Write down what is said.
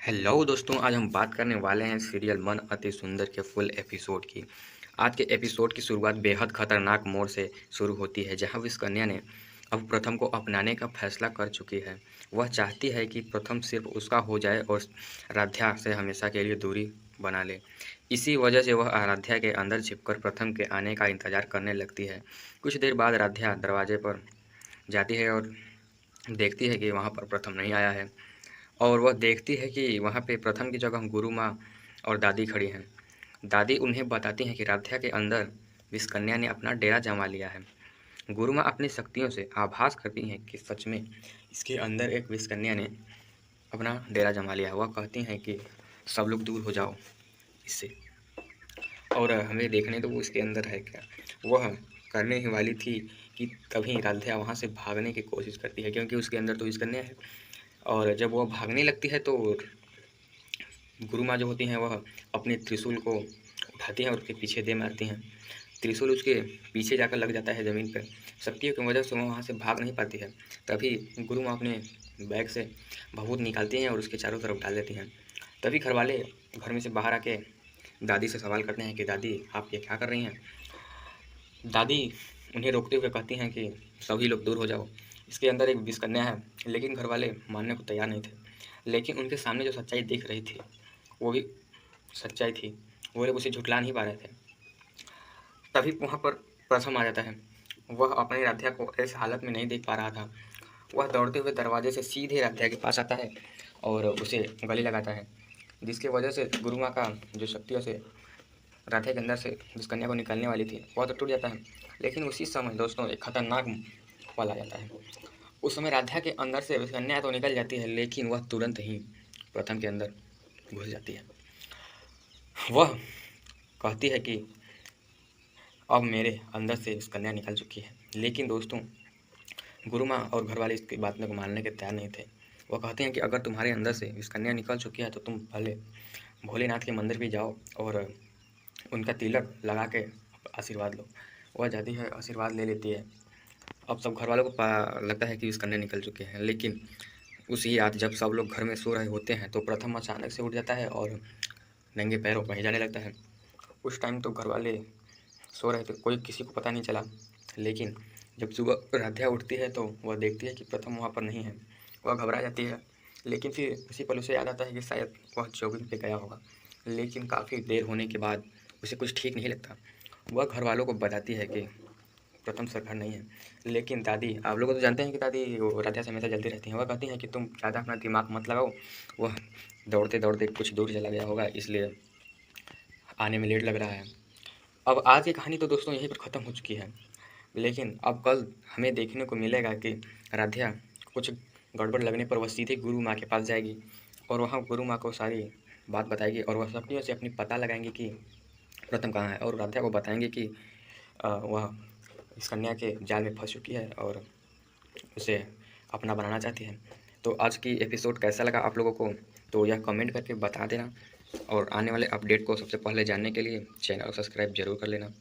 Hello दोस्तों, आज हम बात करने वाले हैं सीरियल मन अति सुंदर के फुल एपिसोड की। आज के एपिसोड की शुरुआत बेहद खतरनाक मोड़ से शुरू होती है, जहां विष कन्या ने अब प्रथम को अपनाने का फैसला कर चुकी है। वह चाहती है कि प्रथम सिर्फ उसका हो जाए और आराध्या से हमेशा के लिए दूरी बना ले। इसी वजह से वह आराध्या के अंदर छिपकर प्रथम के आने का इंतजार करने लगती है। कुछ देर बाद आराध्या दरवाजे पर जाती है और देखती है कि वहाँ पर प्रथम नहीं आया है। और वह देखती है कि वहाँ पे प्रथम की जगह गुरु माँ और दादी खड़ी हैं। दादी उन्हें बताती हैं कि राध्या के अंदर विषकन्या ने अपना डेरा जमा लिया है। गुरु माँ अपनी शक्तियों से आभास करती हैं कि सच में इसके अंदर एक विषकन्या ने अपना डेरा जमा लिया है। वह कहती हैं कि सब लोग दूर हो जाओ इससे, और हमें देखने दो वो इसके अंदर है क्या। वह करने ही वाली थी कि तभी राध्या वहाँ से भागने की कोशिश करती है, क्योंकि उसके अंदर तो विषकन्या है। और जब वह भागने लगती है तो गुरु माँ जो होती हैं वह अपने त्रिशूल को उठाती हैं और उसके पीछे दे मारती हैं। त्रिशूल उसके पीछे जाकर लग जाता है ज़मीन पर। शक्तियों की वजह से वह वहाँ से भाग नहीं पाती है। तभी गुरु माँ अपने बैग से भभूत निकालती हैं और उसके चारों तरफ डाल देती हैं। तभी घर वाले घर में से बाहर आके दादी से सवाल करते हैं कि दादी आप ये क्या कर रही हैं। दादी उन्हें रोकते हुए कहती हैं कि सभी लोग दूर हो जाओ, इसके अंदर एक विषकन्या है। लेकिन घर वाले मानने को तैयार नहीं थे। लेकिन उनके सामने जो सच्चाई दिख रही थी वो भी सच्चाई थी। वो लोग उसे झुठला नहीं पा रहे थे। तभी वहाँ पर प्रथम आ जाता है। वह अपनी राध्या को इस हालत में नहीं देख पा रहा था। वह दौड़ते हुए दरवाजे से सीधे राध्या के पास आता है और उसे गले लगाता है, जिसकी वजह से गुरु माँ का जो शक्तियों से राधे के अंदर से जिस कन्या को निकालने वाली थी वह तो टूट जाता है। लेकिन उसी समय दोस्तों एक खतरनाक पल आ जाता है। उस समय राधा के अंदर से कन्या तो निकल जाती है, लेकिन वह तुरंत ही प्रथम के अंदर घुस जाती है। वह कहती है कि अब मेरे अंदर से इस कन्या निकल चुकी है। लेकिन दोस्तों गुरु माँ और घर वाले इसकी बात को मानने के तैयार नहीं थे। वह कहते हैं कि अगर तुम्हारे अंदर से इस कन्या निकल चुकी है तो तुम पहले भोलेनाथ के मंदिर भी जाओ और उनका तिलक लगा के आशीर्वाद लो। वह जाती है, आशीर्वाद ले लेती है। अब सब घर वालों को लगता है कि इस कन्या निकल चुके हैं। लेकिन उसी रात जब सब लोग घर में सो रहे होते हैं तो प्रथम अचानक से उठ जाता है और नंगे पैरों कहीं जाने लगता है। उस टाइम तो घर वाले सो रहे थे, कोई किसी को पता नहीं चला। लेकिन जब सुबह राध्या उठती है तो वह देखती है कि प्रथम वहाँ पर नहीं है। वह घबरा जाती है। लेकिन फिर उसी पल उसे याद आता है कि शायद वह जॉगिंग पे गया होगा। लेकिन काफ़ी देर होने के बाद उसे कुछ ठीक नहीं लगता। वह घर वालों को बताती है कि प्रथम सर घर नहीं है। लेकिन दादी, आप लोग तो जानते हैं कि दादी वो राधा से हमेशा जलती रहती हैं। वह कहती हैं कि तुम ज़्यादा अपना दिमाग मत लगाओ, वह दौड़ते दौड़ते कुछ दूर चला गया होगा, इसलिए आने में लेट लग रहा है। अब आज की कहानी तो दोस्तों यहीं पर ख़त्म हो चुकी है। लेकिन अब कल हमें देखने को मिलेगा कि राध्या कुछ गड़बड़ लगने पर वह सीधे गुरु माँ के पास जाएगी और वहाँ गुरु माँ को सारी बात बताएगी और वह शक्तियों से अपनी पता लगाएंगे कि प्रथम कहाँ है, और राध्या को बताएंगे कि वह इस कन्या के जाल में फंस चुकी है और उसे अपना बनाना चाहती है। तो आज की एपिसोड कैसा लगा आप लोगों को, तो यह कमेंट करके बता देना, और आने वाले अपडेट को सबसे पहले जानने के लिए चैनल को सब्सक्राइब जरूर कर लेना।